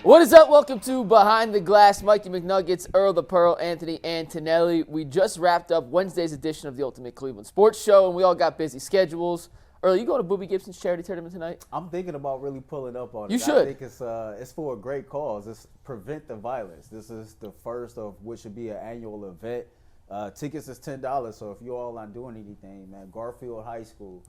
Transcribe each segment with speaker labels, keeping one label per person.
Speaker 1: What is up? Welcome to Behind the Glass. Mikey McNuggets, Earl the Pearl, Anthony Antonelli. We just wrapped up Wednesday's edition of the Ultimate Cleveland Sports Show, and we all got busy schedules. Earl, you going to Boobie Gibson's charity tournament tonight?
Speaker 2: I'm thinking about really pulling up on it.
Speaker 1: You should.
Speaker 2: I think it's for a great cause. It's prevent the violence. This is the first of what should be an annual event. Tickets is $10, so if you all aren't doing anything, man, Garfield High School,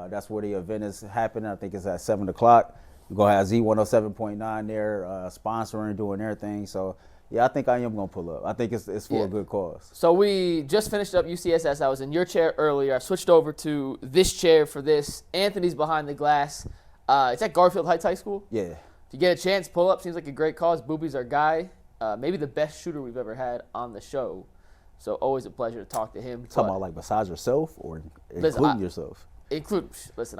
Speaker 2: that's where the event is happening. I think it's at 7 o'clock. We're going to have Z107.9 there sponsoring, doing their thing. So, yeah, I think I am going to pull up. I think it's for a good cause.
Speaker 1: So we just finished up UCSS. I was in your chair earlier. I switched over to this chair for this. Anthony's Behind the Glass. It's at Garfield Heights High School.
Speaker 2: Yeah.
Speaker 1: If you get a chance, pull up. Seems like a great cause. Boobie's our guy. Maybe the best shooter we've ever had on the show. So always a pleasure to talk to him.
Speaker 2: Talking about like besides yourself or including yourself?
Speaker 1: Listen,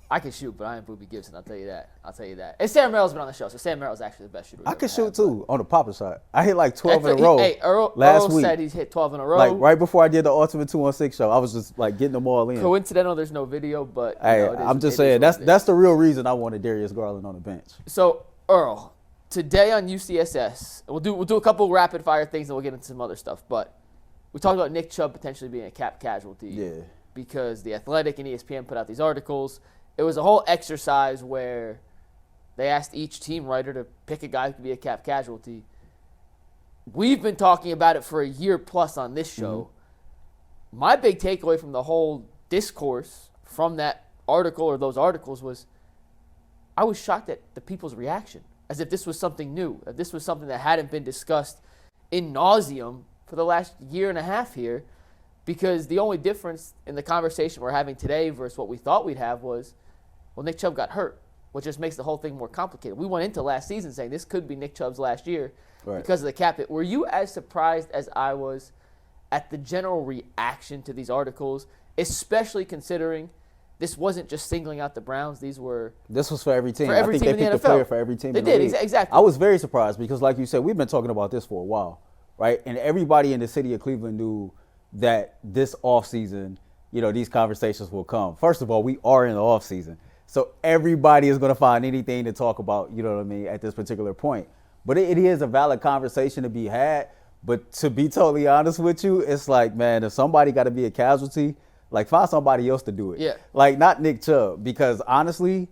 Speaker 1: I can shoot, but I ain't Boobie Gibson. I'll tell you that. And Sam Merrill's been on the show, so Sam Merrill's actually the best shooter.
Speaker 2: I can shoot too on the popper shot. I hit like 12 in a row.
Speaker 1: Hey, Earl said he's hit 12 in a row.
Speaker 2: Like right before I did the Ultimate 216 show, I was just like getting them all in.
Speaker 1: Coincidental, there's no video, but
Speaker 2: hey, I'm just saying that's the real reason I wanted Darius Garland on the bench.
Speaker 1: So Earl, today on UCSS, we'll do a couple rapid fire things and we'll get into some other stuff. But we talked about Nick Chubb potentially being a cap casualty.
Speaker 2: Yeah.
Speaker 1: Because The Athletic and ESPN put out these articles. It was a whole exercise where they asked each team writer to pick a guy who could be a cap casualty. We've been talking about it for a year plus on this show. Mm-hmm. My big takeaway from the whole discourse from that article or those articles was I was shocked at the people's reaction, as if this was something new, if this was something that hadn't been discussed in nauseum for the last year and a half here, because the only difference in the conversation we're having today versus what we thought we'd have was, well, Nick Chubb got hurt, which just makes the whole thing more complicated. We went into last season saying this could be Nick Chubb's last year because of the cap hit. Were you as surprised as I was at the general reaction to these articles, especially considering this wasn't just singling out the Browns? This was
Speaker 2: for every team.
Speaker 1: For every
Speaker 2: I think
Speaker 1: team
Speaker 2: they
Speaker 1: in
Speaker 2: picked
Speaker 1: the
Speaker 2: a
Speaker 1: NFL.
Speaker 2: player for every team.
Speaker 1: They
Speaker 2: in the
Speaker 1: did,
Speaker 2: league.
Speaker 1: exactly.
Speaker 2: I was very surprised because, like you said, we've been talking about this for a while, right? And everybody in the city of Cleveland knew that this offseason, these conversations will come. First of all, we are in the offseason. So everybody is going to find anything to talk about, at this particular point. But it is a valid conversation to be had. But to be totally honest with you, it's like, man, if somebody got to be a casualty, like find somebody else to do it.
Speaker 1: Yeah.
Speaker 2: Like not Nick Chubb. Because honestly,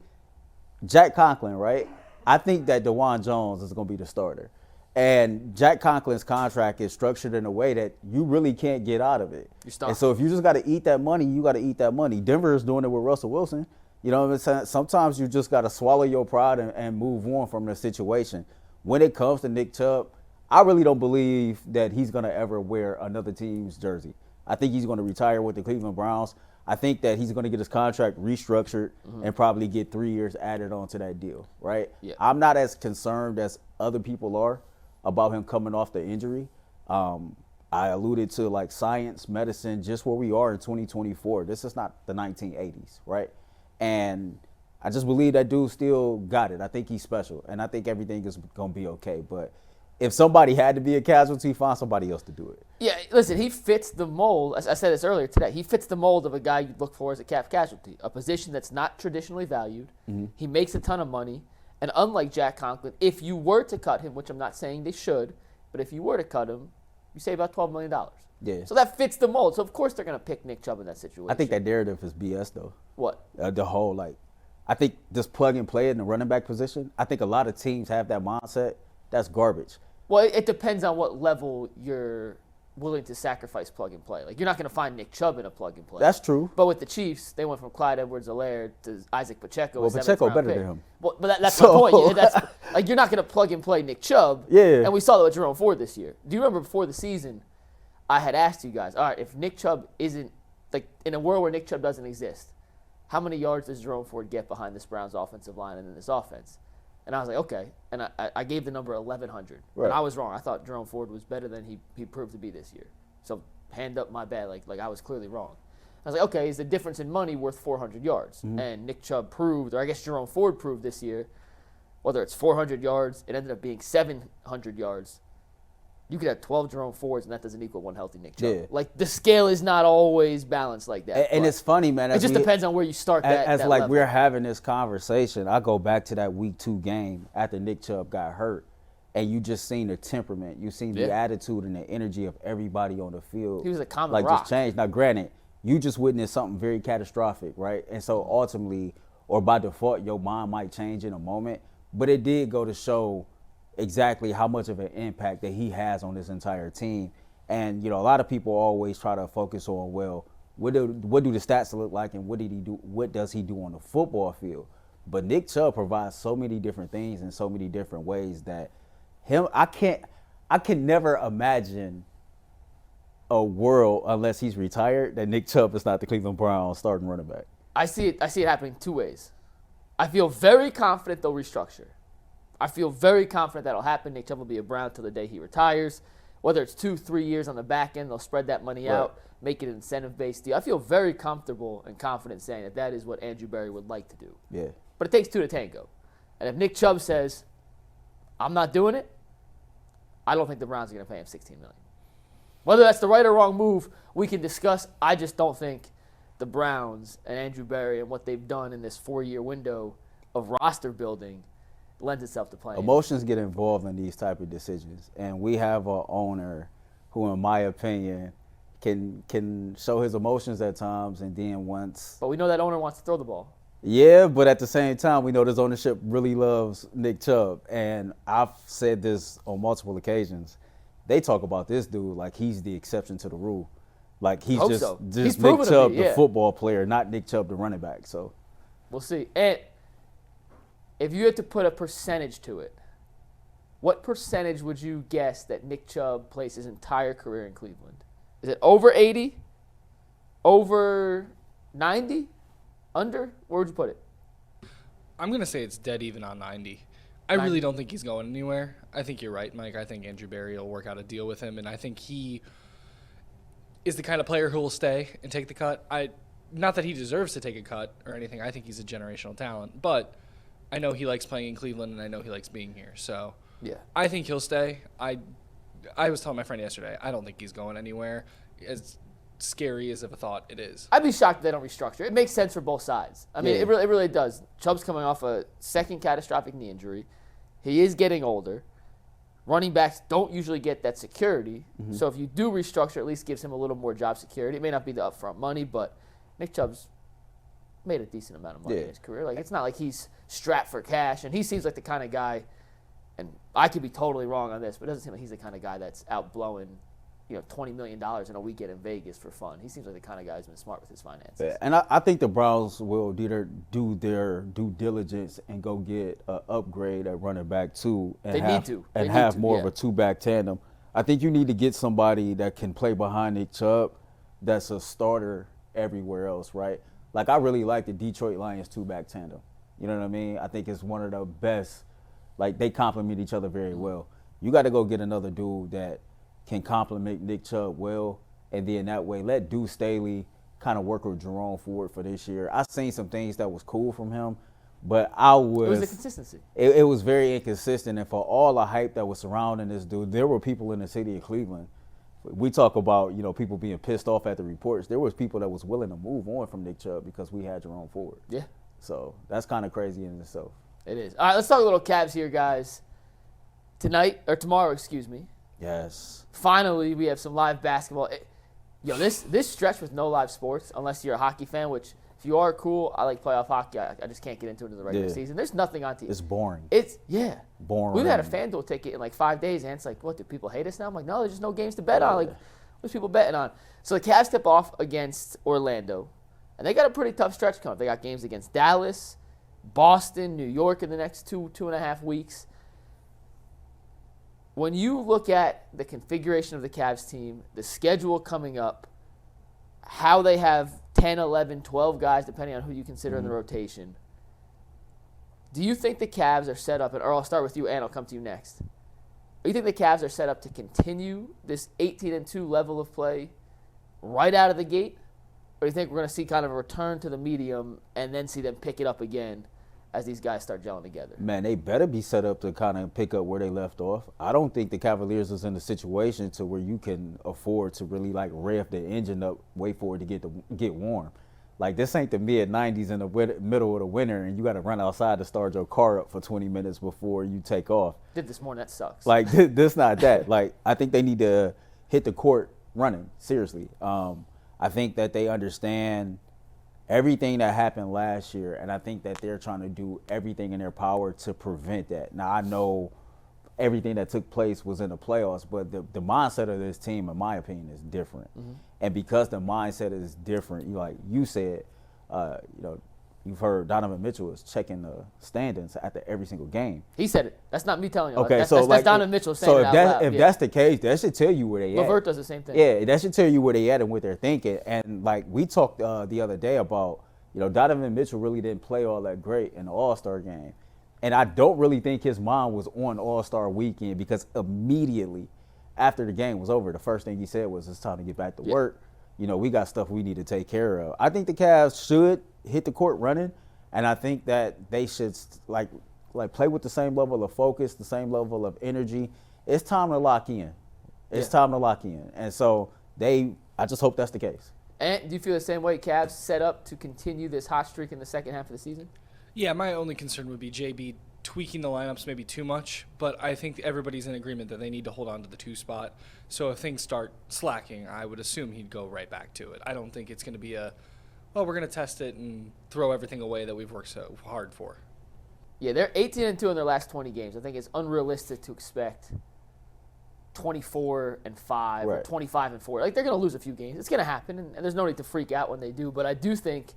Speaker 2: Jack Conklin, right? I think that DeJuan Jones is going to be the starter. And Jack Conklin's contract is structured in a way that you really can't get out of it. And so if you just got to eat that money, you got to eat that money. Denver is doing it with Russell Wilson. You know what I'm saying? Sometimes you just got to swallow your pride and move on from the situation. When it comes to Nick Chubb, I really don't believe that he's going to ever wear another team's jersey. I think he's going to retire with the Cleveland Browns. I think that he's going to get his contract restructured and probably get 3 years added onto that deal, right?
Speaker 1: Yeah.
Speaker 2: I'm not as concerned as other people are about him coming off the injury. I alluded to like science, medicine, just where we are in 2024. This is not the 1980s, right? And I just believe that dude still got it. I think he's special, and I think everything is going to be okay. But if somebody had to be a casualty, find somebody else to do it.
Speaker 1: Yeah, listen, he fits the mold. As I said this earlier today, he fits the mold of a guy you'd look for as a cap casualty, a position that's not traditionally valued. Mm-hmm. He makes a ton of money. And unlike Jack Conklin, if you were to cut him, which I'm not saying they should, but if you were to cut him, you save about $12 million.
Speaker 2: Yeah.
Speaker 1: So that fits the mold. So, of course, they're going to pick Nick Chubb in that situation.
Speaker 2: I think that narrative is BS, though.
Speaker 1: What?
Speaker 2: The whole, I think this plug and play in the running back position, I think a lot of teams have that mindset. That's garbage.
Speaker 1: Well, it depends on what level you're willing to sacrifice plug and play. Like, you're not going to find Nick Chubb in a plug and play.
Speaker 2: That's true.
Speaker 1: But with the Chiefs, they went from Clyde Edwards-Helaire to Isaac Pacheco.
Speaker 2: Well, Pacheco better than him.
Speaker 1: Well, but that's my point. Like, you're not going to plug and play Nick Chubb.
Speaker 2: Yeah.
Speaker 1: And we saw that with Jerome Ford this year. Do you remember before the season, I had asked you guys, all right, if Nick Chubb isn't, like, in a world where Nick Chubb doesn't exist, how many yards does Jerome Ford get behind this Browns offensive line and in this offense? And I was like, okay. And I gave the number 1,100. Right. And I was wrong. I thought Jerome Ford was better than he proved to be this year. So hand up my bad. Like I was clearly wrong. I was like, okay, is the difference in money worth 400 yards? Mm-hmm. And Nick Chubb proved, or I guess Jerome Ford proved this year, whether it's 400 yards, it ended up being 700 yards. you could have 12 Jerome Fords, and that doesn't equal one healthy Nick Chubb.
Speaker 2: Yeah.
Speaker 1: Like, the scale is not always balanced like that.
Speaker 2: And it's funny, man.
Speaker 1: It just depends on where you start that
Speaker 2: As
Speaker 1: that
Speaker 2: like
Speaker 1: level.
Speaker 2: we're having this conversation, I go back to that week 2 game after Nick Chubb got hurt, and you just seen the temperament. You seen the attitude and the energy of everybody on the field.
Speaker 1: He was a common
Speaker 2: like
Speaker 1: rock.
Speaker 2: just changed. Now, granted, you just witnessed something very catastrophic, right? And so ultimately, or by default, your mind might change in a moment. But it did go to show exactly how much of an impact that he has on this entire team. And, you know, a lot of people always try to focus on, well, what do the stats look like and what did he do? What does he do on the football field? But Nick Chubb provides so many different things in so many different ways that I can never imagine a world, unless he's retired, that Nick Chubb is not the Cleveland Browns starting running back.
Speaker 1: I see it happening 2 ways. I feel very confident they'll restructure. I feel very confident that'll happen. Nick Chubb will be a Brown till the day he retires. Whether it's 2-3 years on the back end, they'll spread that money out, make it an incentive-based deal. I feel very comfortable and confident saying that that is what Andrew Berry would like to do.
Speaker 2: Yeah.
Speaker 1: But it takes 2 to tango. And if Nick Chubb says, I'm not doing it, I don't think the Browns are going to pay him $16 million. Whether that's the right or wrong move, we can discuss. I just don't think the Browns and Andrew Berry and what they've done in this 4-year window of roster building lends itself to playing.
Speaker 2: Emotions get involved in these type of decisions, and we have an owner who, in my opinion, can show his emotions at times, and then once.
Speaker 1: But we know that owner wants to throw the ball.
Speaker 2: Yeah, but at the same time, we know this ownership really loves Nick Chubb, and I've said this on multiple occasions. They talk about this dude like he's the exception to the rule. Like he's just Nick Chubb, the football player, not Nick Chubb, the running back. So
Speaker 1: we'll see. And if you had to put a percentage to it, what percentage would you guess that Nick Chubb plays his entire career in Cleveland? Is it over 80? Over 90? Under? Where would you put it?
Speaker 3: I'm going to say it's dead even on 90. I really don't think he's going anywhere. I think you're right, Mike. I think Andrew Berry will work out a deal with him, and I think he is the kind of player who will stay and take the cut. Not that he deserves to take a cut or anything. I think he's a generational talent, but I know he likes playing in Cleveland, and I know he likes being here. So
Speaker 1: yeah,
Speaker 3: I think he'll stay. I was telling my friend yesterday, I don't think he's going anywhere. As scary as of a thought it is.
Speaker 1: I'd be shocked if they don't restructure. It makes sense for both sides. I mean, it really does. Chubb's coming off a second catastrophic knee injury. He is getting older. Running backs don't usually get that security. Mm-hmm. So if you do restructure, at least gives him a little more job security. It may not be the upfront money, but Nick Chubb's made a decent amount of money in his career. Like, it's not like he's strapped for cash, and he seems like the kind of guy, and I could be totally wrong on this, but it doesn't seem like he's the kind of guy that's out blowing, $20 million in a weekend in Vegas for fun. He seems like the kind of guy who's been smart with his finances.
Speaker 2: Yeah, and I think the Browns will do their due diligence and go get an upgrade at running back too, and have more of a 2-back tandem. I think you need to get somebody that can play behind Nick Chubb, that's a starter everywhere else, right? Like, I really like the Detroit Lions 2-back tandem. You know what I mean? I think it's one of the best. Like, they complement each other very well. You got to go get another dude that can complement Nick Chubb well, and then that way let Deuce Staley kind of work with Jerome Ford for this year. I seen some things that was cool from him, but it
Speaker 1: was the consistency.
Speaker 2: It was very inconsistent, and for all the hype that was surrounding this dude, there were people in the city of Cleveland. We talk about people being pissed off at the reports. There was people that was willing to move on from Nick Chubb because we had Jerome Ford.
Speaker 1: Yeah.
Speaker 2: So that's kind of crazy in itself.
Speaker 1: It is. All right, let's talk a little Cavs here, guys. Tomorrow,
Speaker 2: Yes.
Speaker 1: Finally, we have some live basketball. This stretch with no live sports, unless you're a hockey fan, which if you are, cool. I like playoff hockey. I just can't get into it in the regular season. There's nothing on TV.
Speaker 2: It's boring.
Speaker 1: Boring. We've had a FanDuel ticket in like 5 days, and it's like, what, do people hate us now? I'm like, no, there's just no games to bet on. Like, what's people betting on? So the Cavs tip off against Orlando, and they got a pretty tough stretch coming up. They got games against Dallas, Boston, New York in the next 2.5 weeks. When you look at the configuration of the Cavs team, the schedule coming up, how they have 10, 11, 12 guys, depending on who you consider in the rotation, do you think the Cavs are set up, or I'll start with you, and I'll come to you next. Do you think the Cavs are set up to continue this 18-2 level of play right out of the gate? Or do you think we're going to see kind of a return to the medium and then see them pick it up again as these guys start gelling together.
Speaker 2: Man, they better be set up to kind of pick up where they left off. I don't think the Cavaliers is in a situation to where you can afford to really like rev the engine up, wait for it to get warm. Like, this ain't the mid-90s in the middle of the winter, and you got to run outside to start your car up for 20 minutes before you take off.
Speaker 1: Did this morning, that sucks.
Speaker 2: Like, this not that. Like, I think they need to hit the court running, seriously. I think that they understand everything that happened last year, and I think that they're trying to do everything in their power to prevent that. Now, I know everything that took place was in the playoffs, but the mindset of this team, in my opinion, is different. Mm-hmm. And because the mindset is different, like you said, you've heard Donovan Mitchell is checking the standings after every single game.
Speaker 1: He said it. That's not me telling you.
Speaker 2: Okay,
Speaker 1: that's Donovan Mitchell saying it out loud.
Speaker 2: If that's the case, that should tell you where they at.
Speaker 1: LeVert does the same thing.
Speaker 2: Yeah, that should tell you where they at and what they're thinking. And like we talked the other day about, Donovan Mitchell really didn't play all that great in the All-Star game. And I don't really think his mind was on All-Star weekend, because immediately after the game was over, the first thing he said was, it's time to get back to work. We got stuff we need to take care of. I think the Cavs should hit the court running, and I think that they should like play with the same level of focus, the same level of energy. It's time to lock in. It's time to lock in. And so I just hope that's the case.
Speaker 1: And do you feel the same way, Cavs set up to continue this hot streak in the second half of the season?
Speaker 3: Yeah, my only concern would be JB tweaking the lineups maybe too much, but I think everybody's in agreement that they need to hold on to the 2 spot. So if things start slacking, I would assume he'd go right back to it. I don't think it's going to be we're going to test it and throw everything away that we've worked so hard for.
Speaker 1: Yeah, they're 18-2 in their last 20 games. I think it's unrealistic to expect 24-5 or 25-4. Like, they're going to lose a few games. It's going to happen, and there's no need to freak out when they do. But I do think,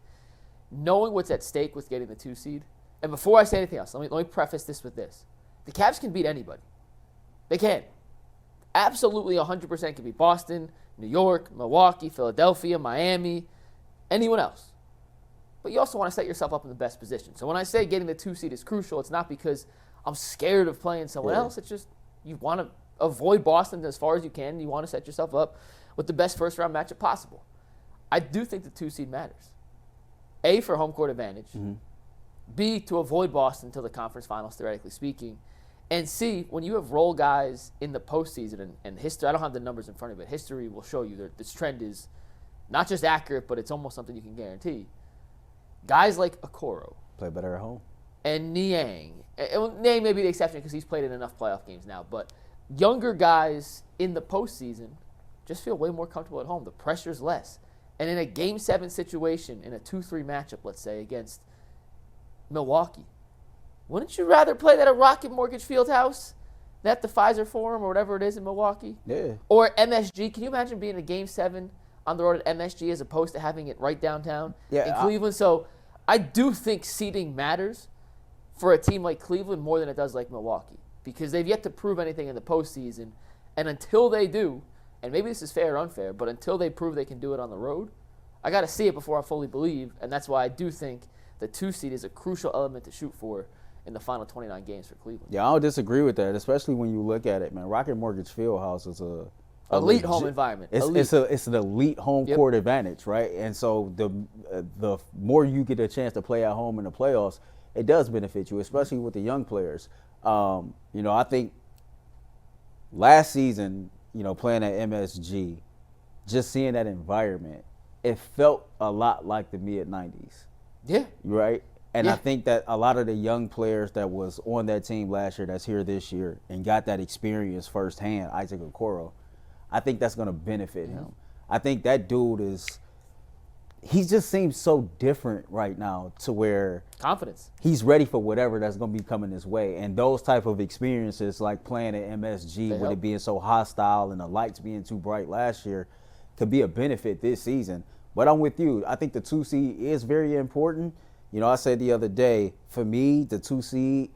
Speaker 1: knowing what's at stake with getting the 2 seed, and before I say anything else, let me preface this with this. The Cavs can beat anybody. They can. Absolutely 100% can beat Boston, New York, Milwaukee, Philadelphia, Miami, anyone else. But you also want to set yourself up in the best position. So when I say getting the 2 seed is crucial, it's not because I'm scared of playing someone else. It's just you want to avoid Boston as far as you can. You want to set yourself up with the best first-round matchup possible. I do think the 2 seed matters. A, for home court advantage. Mm-hmm. B, to avoid Boston until the conference finals, theoretically speaking. And C, when you have role guys in the postseason, and history, I don't have the numbers in front of me, but history will show you that this trend is not just accurate, but it's almost something you can guarantee. Guys like Okoro.
Speaker 2: Play better at home.
Speaker 1: And Niang. Niang may be the exception because he's played in enough playoff games now, but younger guys in the postseason just feel way more comfortable at home. The pressure's less. And in a Game 7 situation, in a 2-3 matchup, let's say, against Milwaukee, wouldn't you rather play that at Rocket Mortgage Fieldhouse than at the Pfizer Forum or whatever it is in Milwaukee?
Speaker 2: Yeah.
Speaker 1: Or MSG. Can you imagine being in a Game 7 on the road at MSG as opposed to having it right downtown in Cleveland? So I do think seeding matters for a team like Cleveland more than it does like Milwaukee, because they've yet to prove anything in the postseason. And until they do, and maybe this is fair or unfair, but until they prove they can do it on the road, I got to see it before I fully believe. And that's why I do think the 2 seed is a crucial element to shoot for in the final 29 games for Cleveland.
Speaker 2: Yeah, I don't disagree with that, especially when you look at it, man. Rocket Mortgage Fieldhouse is a
Speaker 1: elite home environment.
Speaker 2: It's an elite home court advantage, right? And so the more you get a chance to play at home in the playoffs, it does benefit you, especially with the young players. I think last season, playing at MSG, just seeing that environment, it felt a lot like the mid-90s.
Speaker 1: Yeah.
Speaker 2: Right? And I think that a lot of the young players that was on that team last year that's here this year and got that experience firsthand, Isaac Okoro, I think that's going to benefit him. I think that dude he just seems so different right now to where
Speaker 1: confidence.
Speaker 2: He's ready for whatever that's going to be coming his way. And those type of experiences, like playing at MSG with it being so hostile and the lights being too bright last year, could be a benefit this season. But I'm with you. I think the 2 seed is very important. I said the other day, for me, the 2 seed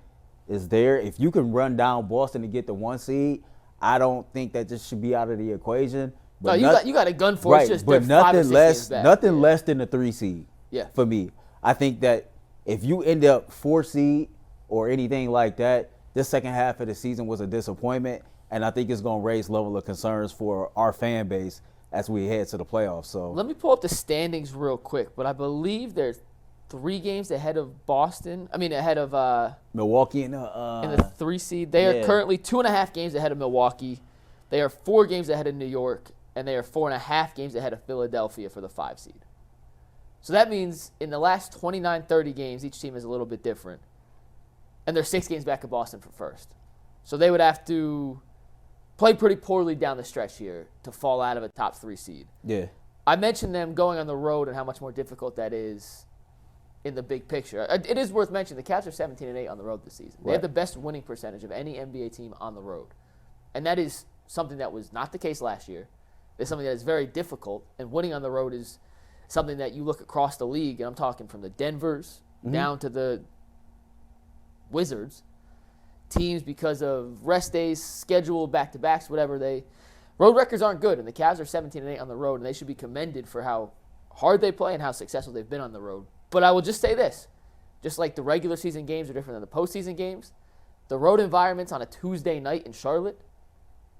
Speaker 2: is there. If you can run down Boston to get the 1 seed, I don't think that this should be out of the equation. But
Speaker 1: no, you got a gun for it. Just
Speaker 2: but nothing less than the 3 seed.
Speaker 1: Yeah.
Speaker 2: For me, I think that if you end up 4 seed or anything like that, this second half of the season was a disappointment, and I think it's going to raise level of concerns for our fan base as we head to the playoffs. So
Speaker 1: let me pull up the standings real quick, but I believe there's 3 games ahead of Boston. I mean, ahead of
Speaker 2: Milwaukee in
Speaker 1: the 3 seed. They are currently 2.5 games ahead of Milwaukee. They are 4 games ahead of New York, and they are 4.5 games ahead of Philadelphia for the 5 seed. So that means in the last 29, 30 games, each team is a little bit different. And they're 6 games back of Boston for first. So they would have to play pretty poorly down the stretch here to fall out of a top 3 seed.
Speaker 2: Yeah.
Speaker 1: I mentioned them going on the road and how much more difficult that is in the big picture. It is worth mentioning the Cavs are 17-8 on the road this season. They have the best winning percentage of any NBA team on the road. And that is something that was not the case last year. It's something that is very difficult, and winning on the road is something that you look across the league, and I'm talking from the Denvers down to the Wizards. Teams, because of rest days, schedule, back-to-backs, whatever, road records aren't good, and the Cavs are 17-8 on the road, and they should be commended for how hard they play and how successful they've been on the road. But I will just say this. Just like the regular season games are different than the postseason games, the road environments on a Tuesday night in Charlotte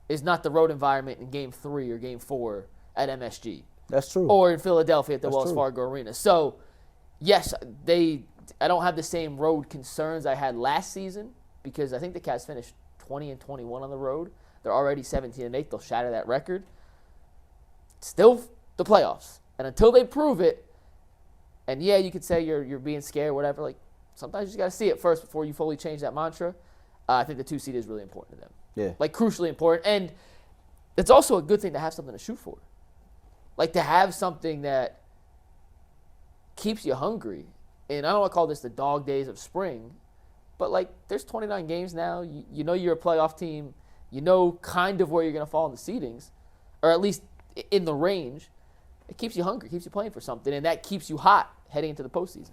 Speaker 1: is not the road environment in Game 3 or Game 4 at MSG.
Speaker 2: That's true.
Speaker 1: Or in Philadelphia at the Wells Fargo Arena. So, yes, I don't have the same road concerns I had last season because I think the Cavs finished 20-21 on the road. They're already 17-8. They'll shatter that record. Still the playoffs. And until they prove it, and yeah, you could say you're being scared or whatever, like sometimes you just got to see it first before you fully change that mantra. I think the 2 seed is really important to them.
Speaker 2: Yeah.
Speaker 1: Like crucially important. And it's also a good thing to have something to shoot for. Like to have something that keeps you hungry. And I don't want to call this the dog days of spring, but like there's 29 games now. You know you're a playoff team. You know kind of where you're going to fall in the seedings, or at least in the range. It keeps you hungry, keeps you playing for something, and that keeps you hot heading into the postseason.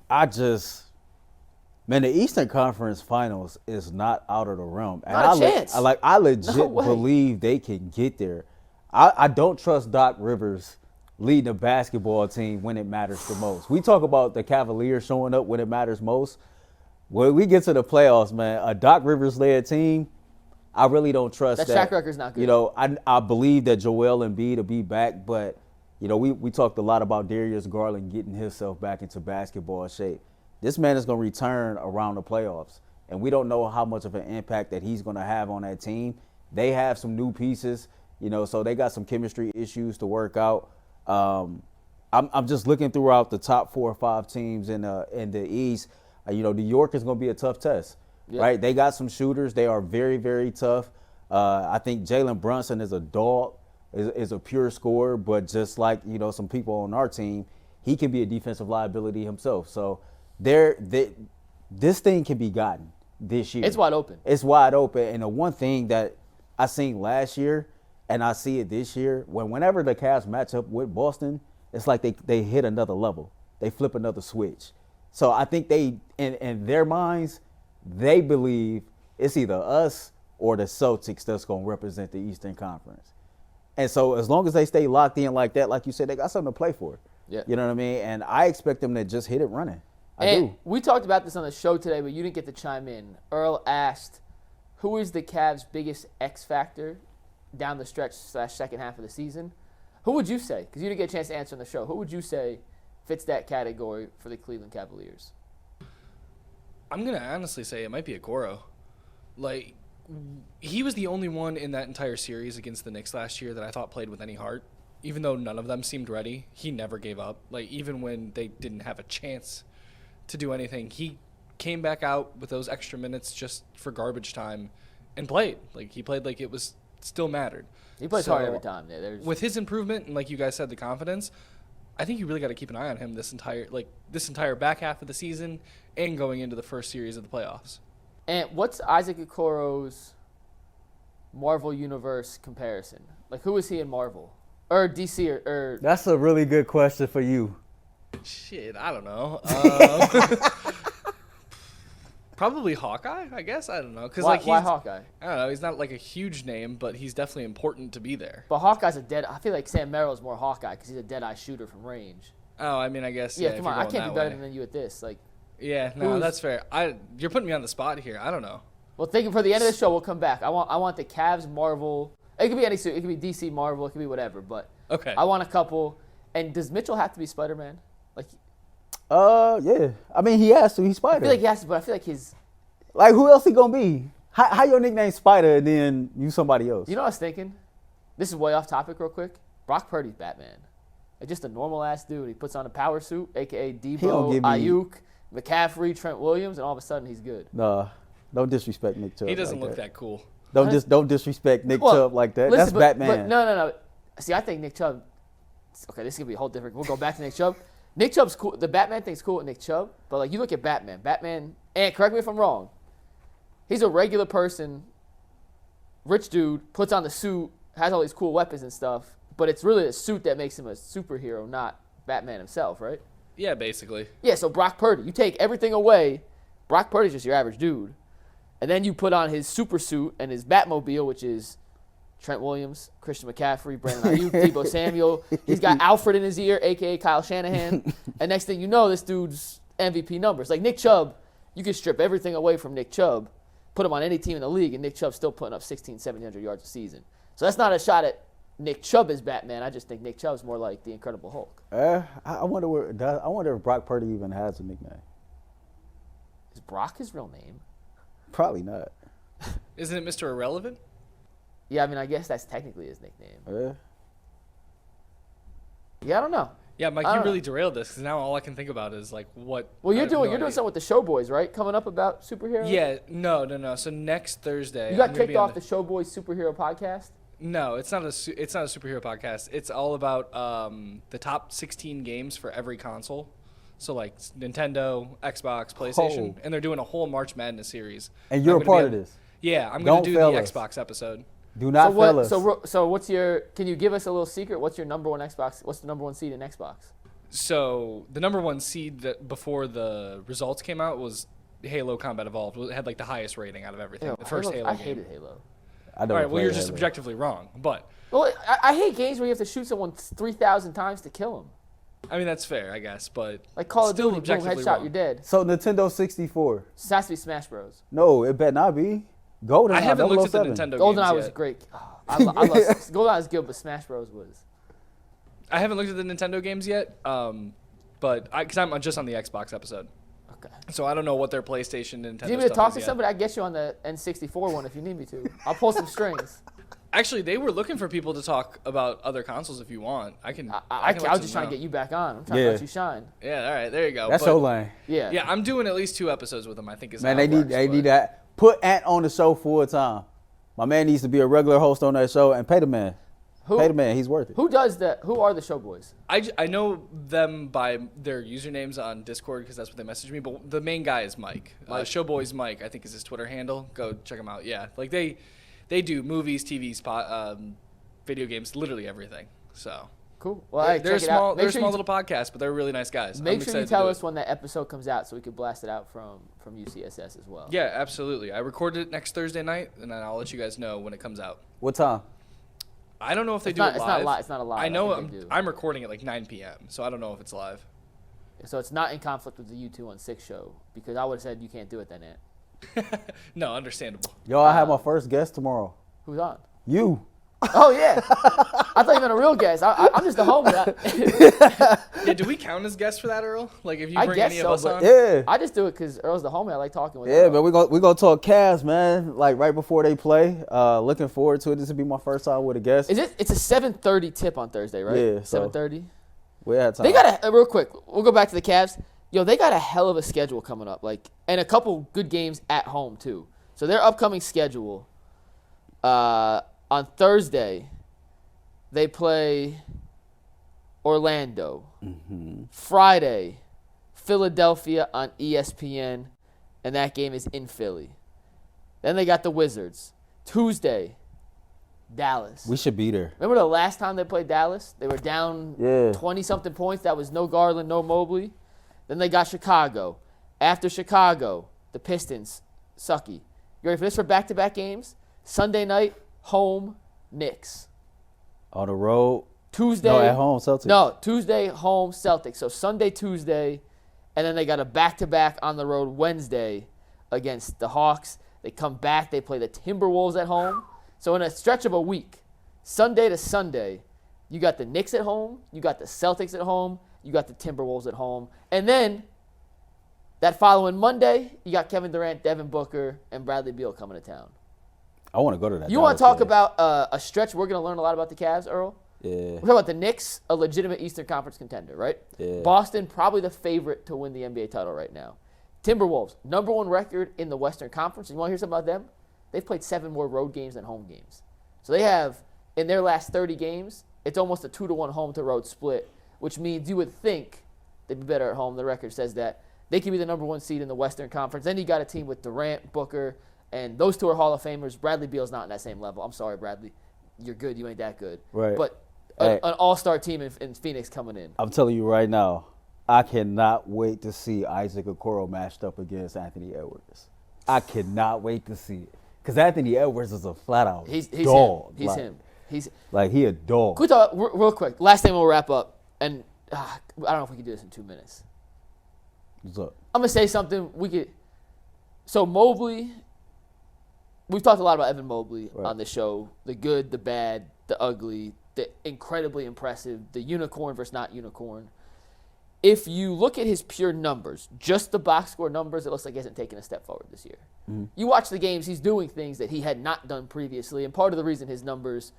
Speaker 2: Man, the Eastern Conference Finals is not out of the realm. And
Speaker 1: Not a chance.
Speaker 2: I legit
Speaker 1: No way.
Speaker 2: believe they can get there. I don't trust Doc Rivers leading a basketball team when it matters the most. We talk about the Cavaliers showing up when it matters most. When we get to the playoffs, man, a Doc Rivers-led team, I really don't trust that.
Speaker 1: That track record's not good.
Speaker 2: You know, I believe that Joel Embiid will be back, but, you know, we talked a lot about Darius Garland getting himself back into basketball shape. This man is going to return around the playoffs, and we don't know how much of an impact that he's going to have on that team. They have some new pieces, you know, so they got some chemistry issues to work out. I'm just looking throughout the top 4 or 5 teams in the East. You know, New York is going to be a tough test, right? They got some shooters. They are very, very tough. I think Jalen Brunson is a dog, is a pure scorer, but just like, you know, some people on our team, he can be a defensive liability himself. So this thing can be gotten this year.
Speaker 1: It's wide open.
Speaker 2: It's wide open. And the one thing that I seen last year, and I see it this year, whenever the Cavs match up with Boston, it's like they hit another level. They flip another switch. So I think they, in their minds, they believe it's either us or the Celtics that's going to represent the Eastern Conference. And so as long as they stay locked in like that, like you said, they got something to play for.
Speaker 1: Yeah.
Speaker 2: You know what I mean? And I expect them to just hit it running. I do.
Speaker 1: We talked about this on the show today, but you didn't get to chime in. Earl asked, who is the Cavs' biggest X factor down the stretch / second half of the season? Who would you say? Because you didn't get a chance to answer on the show. Who would you say fits that category for the Cleveland Cavaliers?
Speaker 3: I'm going to honestly say it might be Okoro. Like, he was the only one in that entire series against the Knicks last year that I thought played with any heart. Even though none of them seemed ready, he never gave up. Like, even when they didn't have a chance to do anything, he came back out with those extra minutes just for garbage time and played. Like, he played like it was still mattered.
Speaker 1: He plays hard every time. Yeah,
Speaker 3: with his improvement and, like you guys said, the confidence, I think you really got to keep an eye on him this entire back half of the season and going into the first series of the playoffs.
Speaker 1: And what's Isaac Okoro's Marvel Universe comparison? Like, who is he in Marvel? Or DC or
Speaker 2: That's a really good question for you.
Speaker 3: Shit, I don't know. Probably Hawkeye, I guess. I don't know.
Speaker 1: why Hawkeye?
Speaker 3: I don't know. He's not like a huge name, but he's definitely important to be there.
Speaker 1: But Hawkeye's I feel like Sam Merrill's more Hawkeye because he's a dead-eye shooter from range.
Speaker 3: Oh, I mean, I guess.
Speaker 1: Yeah, come on. I
Speaker 3: if
Speaker 1: can't
Speaker 3: you're
Speaker 1: do
Speaker 3: going
Speaker 1: better
Speaker 3: that way.
Speaker 1: than you at this. Like,
Speaker 3: Yeah, no, that's fair. You're putting me on the spot here. I don't know.
Speaker 1: well, thinking for the end of the show, we'll come back. I want the Cavs Marvel. It could be any suit. It could be DC Marvel. It could be whatever. But
Speaker 3: Okay.
Speaker 1: I want a couple. And does Mitchell have to be Spider-Man? Like,
Speaker 2: Yeah. I mean, he has to. He's Spider.
Speaker 1: I feel like he has to, but I feel like his.
Speaker 2: Like, who else he gonna be? How your nickname Spider and then you somebody else?
Speaker 1: You know what I was thinking? This is way off topic real quick. Brock Purdy's Batman. Like just a normal-ass dude. He puts on a power suit, a.k.a. Debo, Ayuk, McCaffrey, Trent Williams, and all of a sudden he's good.
Speaker 2: Nah, don't disrespect Nick Chubb.
Speaker 3: He doesn't look that cool.
Speaker 2: Don't disrespect Nick Chubb like that.
Speaker 1: Listen,
Speaker 2: That's Batman.
Speaker 1: But no. See, I think Nick Chubb. Okay, this is gonna be a whole different. We'll go back to Nick Chubb. Nick Chubb's cool. The Batman thing's cool with Nick Chubb, but like you look at Batman, and correct me if I'm wrong. He's a regular person, rich dude, puts on the suit, has all these cool weapons and stuff, but it's really the suit that makes him a superhero, not Batman himself, right?
Speaker 3: Yeah, basically.
Speaker 1: Yeah, so Brock Purdy, you take everything away, Brock Purdy's just your average dude, and then you put on his super suit and his Batmobile, which is Trent Williams, Christian McCaffrey, Brandon Ayuk, Debo Samuel. He's got Alfred in his ear, a.k.a. Kyle Shanahan, and next thing you know, this dude's MVP numbers. Like Nick Chubb, you can strip everything away from Nick Chubb, put him on any team in the league, and Nick Chubb's still putting up 1,700 yards a season. So that's not a shot at Nick Chubb as Batman. I just think Nick Chubb's more like the Incredible Hulk.
Speaker 2: I wonder if Brock Purdy even has a nickname.
Speaker 1: Is Brock his real name?
Speaker 2: Probably not.
Speaker 3: Isn't it Mr. Irrelevant?
Speaker 1: Yeah, I mean, I guess that's technically his nickname.
Speaker 2: Yeah.
Speaker 1: Yeah, I don't know.
Speaker 3: Yeah, Mike, you really derailed this because now all I can think about is like what.
Speaker 1: Well, you're doing something with the Showboys, right? Coming up about superheroes.
Speaker 3: Yeah, no. So next Thursday,
Speaker 1: you got kicked off the Showboys superhero podcast.
Speaker 3: No, it's not a superhero podcast. It's all about the top 16 games for every console. So like Nintendo, Xbox, PlayStation, and they're doing a whole March Madness series.
Speaker 2: And you're a part of this.
Speaker 3: Yeah, I'm going to do the Xbox episode.
Speaker 2: Do not fail us.
Speaker 1: So what's your? Can you give us a little secret? What's your number one Xbox? What's the number one seed in Xbox?
Speaker 3: So the number one seed that before the results came out was Halo Combat Evolved. It had like the highest rating out of everything. The first Halo game.
Speaker 1: I hated Halo.
Speaker 3: All right, well you're just objectively wrong, but.
Speaker 1: Well, I hate games where you have to shoot someone 3,000 times to kill them.
Speaker 3: I mean that's fair, I guess, but
Speaker 1: like Call of Duty, boom,
Speaker 3: objectively
Speaker 1: headshot,
Speaker 3: wrong.
Speaker 1: you're dead.
Speaker 2: So Nintendo 64.
Speaker 1: It has to be Smash Bros.
Speaker 2: No, it better not be. GoldenEye.
Speaker 3: I haven't looked at the
Speaker 2: 007.
Speaker 3: Nintendo games
Speaker 1: GoldenEye
Speaker 3: yet.
Speaker 1: was great. Oh, I love GoldenEye is good, but Smash Bros was.
Speaker 3: I haven't looked at the Nintendo games yet, but because I'm just on the Xbox episode.
Speaker 1: Okay.
Speaker 3: So I don't know what their PlayStation, Nintendo.
Speaker 1: Do you need me to talk to somebody? I get you on the N64 one if you need me to. I'll pull some strings.
Speaker 3: Actually, they were looking for people to talk about other consoles if you want. I can.
Speaker 1: I was just trying to get you back on. I'm trying to let you shine.
Speaker 3: Yeah, all right, there you go.
Speaker 2: That's your lane.
Speaker 1: Yeah.
Speaker 3: Yeah, I'm doing at least 2 episodes with them. I think is
Speaker 2: Man,
Speaker 3: how it
Speaker 2: they
Speaker 3: works,
Speaker 2: need that. Put Ant on the show full time. My man needs to be a regular host on that show and pay the man. Pay the man. He's worth it.
Speaker 1: Who does that? Who are the Showboys?
Speaker 3: I know them by their usernames on Discord because that's what they message me. But the main guy is Mike. Showboys Mike, I think is his Twitter handle. Go check him out. Yeah, like they do movies, TV, video games, literally everything. So
Speaker 1: cool. Well,
Speaker 3: they're a small little podcast, but they're really nice guys.
Speaker 1: Make sure you tell us when that episode comes out so we can blast it out from UCSS as well.
Speaker 3: Yeah, absolutely. I recorded it next Thursday night, and then I'll let you guys know when it comes out.
Speaker 2: What time?
Speaker 3: I don't know if they do it live.
Speaker 1: It's not a live.
Speaker 3: I know I'm recording at like 9 p.m., so I don't know if it's live.
Speaker 1: So it's not in conflict with the U216 show because I would have said you can't do it then, Ant.
Speaker 3: No, understandable.
Speaker 2: Yo, I have my first guest tomorrow.
Speaker 1: Who's on?
Speaker 2: You.
Speaker 1: Oh, yeah. I thought you meant a real guest. I'm just a homie.
Speaker 3: Yeah, do we count as guests for that, Earl? Like if you
Speaker 1: I
Speaker 3: bring
Speaker 1: guess
Speaker 3: any
Speaker 1: so,
Speaker 3: of us on?
Speaker 2: Yeah.
Speaker 1: I just do it because Earl's the homie. I like talking with
Speaker 2: Yeah,
Speaker 1: Earl.
Speaker 2: but we gonna talk Cavs, man. Like right before they play. Looking forward to it. This will be my first time with a guest.
Speaker 1: It's a 7:30 tip on Thursday, right?
Speaker 2: Yeah, so
Speaker 1: 7:30.
Speaker 2: We had time.
Speaker 1: They got real quick. We'll go back to the Cavs. Yo, they got a hell of a schedule coming up, and a couple good games at home too. So their upcoming schedule, on Thursday, they play Orlando.
Speaker 2: Mm-hmm.
Speaker 1: Friday, Philadelphia on ESPN, and that game is in Philly. Then they got the Wizards. Tuesday, Dallas.
Speaker 2: We should be there.
Speaker 1: Remember the last time they played Dallas? They were down 20-something points. That was no Garland, no Mobley. Then they got Chicago. After Chicago, the Pistons, sucky. You ready for this for back-to-back games? Sunday night, home, Knicks.
Speaker 2: On the road.
Speaker 1: Tuesday.
Speaker 2: No, at home, Celtics.
Speaker 1: No, Tuesday, home, Celtics. So Sunday, Tuesday, and then they got a back-to-back on the road Wednesday against the Hawks. They come back. They play the Timberwolves at home. So in a stretch of a week, Sunday to Sunday, you got the Knicks at home, you got the Celtics at home, You got the Timberwolves at home. And then that following Monday, you got Kevin Durant, Devin Booker, and Bradley Beal coming to town.
Speaker 2: I want to go to that.
Speaker 1: You want to talk about a stretch we're going to learn a lot about the Cavs, Earl?
Speaker 2: Yeah.
Speaker 1: We're talking about the Knicks, a legitimate Eastern Conference contender, right?
Speaker 2: Yeah.
Speaker 1: Boston, probably the favorite to win the NBA title right now. Timberwolves, number 1 record in the Western Conference. You want to hear something about them? They've played 7 more road games than home games. So they have, in their last 30 games, it's almost a 2-to-1 home-to-road split, which means you would think they'd be better at home. The record says that. They could be the number 1 seed in the Western Conference. Then you got a team with Durant, Booker, and those 2 are Hall of Famers. Bradley Beal's not in that same level. I'm sorry, Bradley. You're good. You ain't that good.
Speaker 2: Right.
Speaker 1: But
Speaker 2: Hey.
Speaker 1: an all-star team in Phoenix coming in.
Speaker 2: I'm telling you right now, I cannot wait to see Isaac Okoro matched up against Anthony Edwards. I cannot wait to see it. Because Anthony Edwards is a flat-out dog.
Speaker 1: He's him. He's
Speaker 2: like, he a dog.
Speaker 1: Can we talk real quick? Last thing we'll wrap up. And I don't know if we can do this in 2 minutes.
Speaker 2: What's up?
Speaker 1: I'm going to say something. So Mobley, we've talked a lot about Evan Mobley on the show. The good, the bad, the ugly, the incredibly impressive, the unicorn versus not unicorn. If you look at his pure numbers, just the box score numbers, it looks like he hasn't taken a step forward this year. Mm-hmm. You watch the games, he's doing things that he had not done previously, and part of the reason his numbers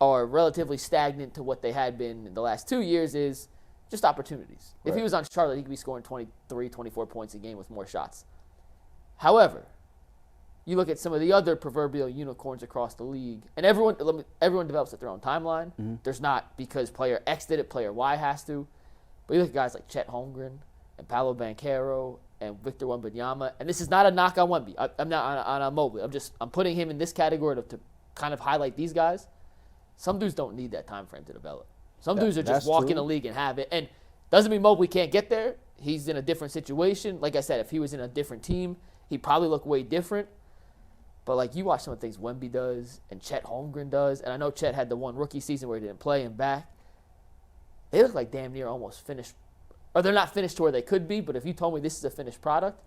Speaker 1: are relatively stagnant to what they had been in the last 2 years is just opportunities. Right. If he was on Charlotte, he could be scoring 23, 24 points a game with more shots. However, you look at some of the other proverbial unicorns across the league, and everyone develops at their own timeline. Mm-hmm. There's not because player X did it, player Y has to. But you look at guys like Chet Holmgren and Paolo Banchero and Victor Wembanyama, and this is not a knock on Wemby. I'm not on Mobley. I'm putting him in this category to kind of highlight these guys. Some dudes don't need that time frame to develop. Some dudes are just walking the league and have it. And doesn't mean Mobley can't get there. He's in a different situation. Like I said, if he was in a different team, he'd probably look way different. But, like, you watch some of the things Wemby does and Chet Holmgren does, and I know Chet had the one rookie season where he didn't play and back. They look like damn near almost finished. Or they're not finished to where they could be, but if you told me this is a finished product,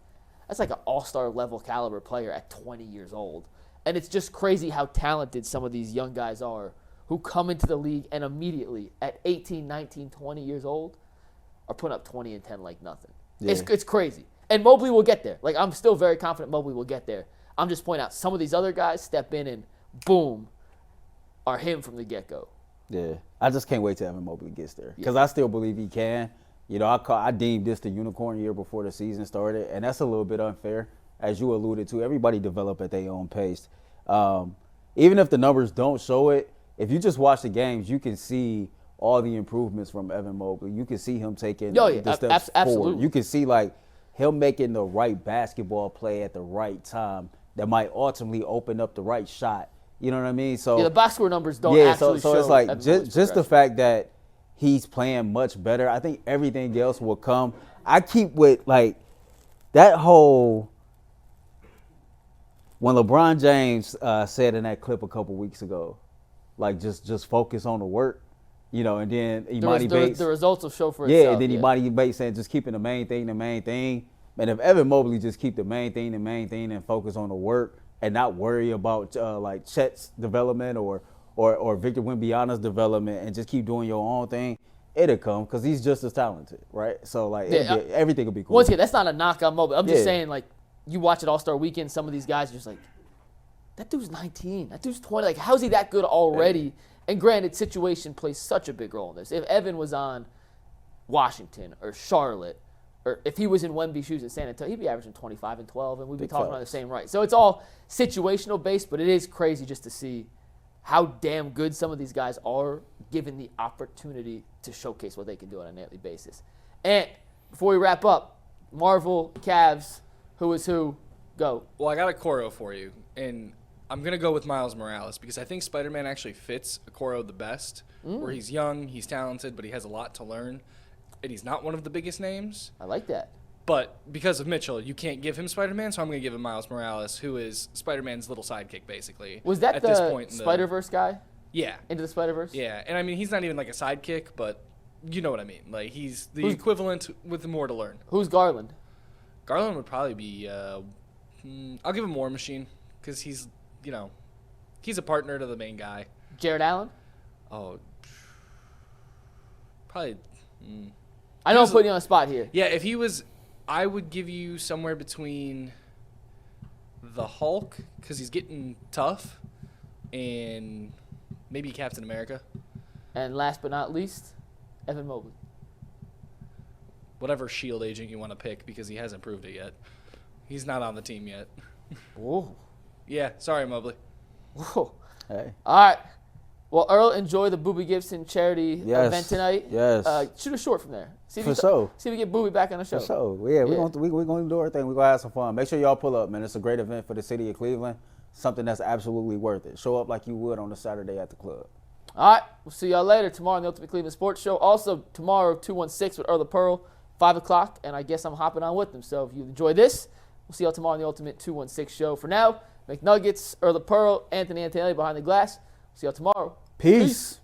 Speaker 1: that's like an all-star level caliber player at 20 years old. And it's just crazy how talented some of these young guys are who come into the league and immediately at 18, 19, 20 years old are putting up 20 and 10 like nothing. Yeah. It's crazy. And Mobley will get there. Like, I'm still very confident Mobley will get there. I'm just pointing out some of these other guys step in and boom, are him from the get-go.
Speaker 2: Yeah, I just can't wait till Evan Mobley gets there because I still believe he can. You know, I deemed this the unicorn year before the season started, and that's a little bit unfair, as you alluded to. Everybody develop at their own pace. Even if the numbers don't show it, if you just watch the games, you can see all the improvements from Evan Mobley. You can see him taking the steps forward. You can see, like, him making the right basketball play at the right time that might ultimately open up the right shot. You know what I mean? So
Speaker 1: yeah, the box score numbers don't actually show.
Speaker 2: So it's like just the fact that he's playing much better. I think everything else will come. I keep with, like, that whole when LeBron James said in that clip a couple weeks ago, like, just focus on the work, you know, and then Imani Bates.
Speaker 1: The results will show for itself.
Speaker 2: Yeah, and then Imani Bates saying just keeping the main thing. And if Evan Mobley just keep the main thing and focus on the work and not worry about like Chet's development or Victor Wembanyama's development and just keep doing your own thing, it'll come because he's just as talented, right? So, like, everything will be cool.
Speaker 1: Once again, that's not a knock on Mobley. I'm just saying, like, you watch it All-Star Weekend, some of these guys are just like, that dude's 19, that dude's 20. Like, how's he that good already? Yeah. And granted, situation plays such a big role in this. If Evan was on Washington or Charlotte, or if he was in Wemby's shoes in San Antonio, he'd be averaging 25 and 12, and we'd be talking about the same right. So it's all situational based, but it is crazy just to see how damn good some of these guys are given the opportunity to showcase what they can do on a nightly basis. And before we wrap up, Marvel, Cavs, who is who, go.
Speaker 3: Well, I got a Okoro for you, and I'm going to go with Miles Morales because I think Spider-Man actually fits Okoro the best, where he's young, he's talented, but he has a lot to learn. And he's not one of the biggest names.
Speaker 1: I like that.
Speaker 3: But because of Mitchell, you can't give him Spider-Man, so I'm going to give him Miles Morales, who is Spider-Man's little sidekick, basically.
Speaker 1: Was that
Speaker 3: at
Speaker 1: the
Speaker 3: this point
Speaker 1: Spider-Verse guy?
Speaker 3: Yeah.
Speaker 1: Into the Spider-Verse?
Speaker 3: Yeah, and I mean, he's not even like a sidekick, but you know what I mean. Like, he's the equivalent with more to learn.
Speaker 1: Who's Garland?
Speaker 3: Garland would probably be, I'll give him War Machine, because he's, you know, he's a partner to the main guy.
Speaker 1: Jared Allen?
Speaker 3: Oh, probably...
Speaker 1: I know I'm putting you on the spot here.
Speaker 3: Yeah, if he was, I would give you somewhere between the Hulk, because he's getting tough, and maybe Captain America.
Speaker 1: And last but not least, Evan Mobley.
Speaker 3: Whatever shield agent you want to pick, because he hasn't proved it yet. He's not on the team yet.
Speaker 1: Whoa.
Speaker 3: Yeah, sorry, Mobley.
Speaker 1: Whoa.
Speaker 2: Hey.
Speaker 1: All right. Well, Earl, enjoy the Boobie Gibson charity event tonight.
Speaker 2: Yes.
Speaker 1: Shoot a short from there. See if
Speaker 2: For
Speaker 1: we,
Speaker 2: sure.
Speaker 1: See if we get Boobie back on the show.
Speaker 2: For sure. Yeah, we're going to do our thing. We're going to have some fun. Make sure y'all pull up, man. It's a great event for the city of Cleveland. Something that's absolutely worth it. Show up like you would on a Saturday at the club.
Speaker 1: All right. We'll see y'all later tomorrow on the Ultimate Cleveland Sports Show. Also, tomorrow, 216 with Earl the Pearl, 5 o'clock, and I guess I'm hopping on with them. So if you enjoy this, we'll see y'all tomorrow on the Ultimate 216 Show. For now, McNuggets, Earl the Pearl, Anthony Antonelli behind the glass. See y'all tomorrow.
Speaker 2: Peace.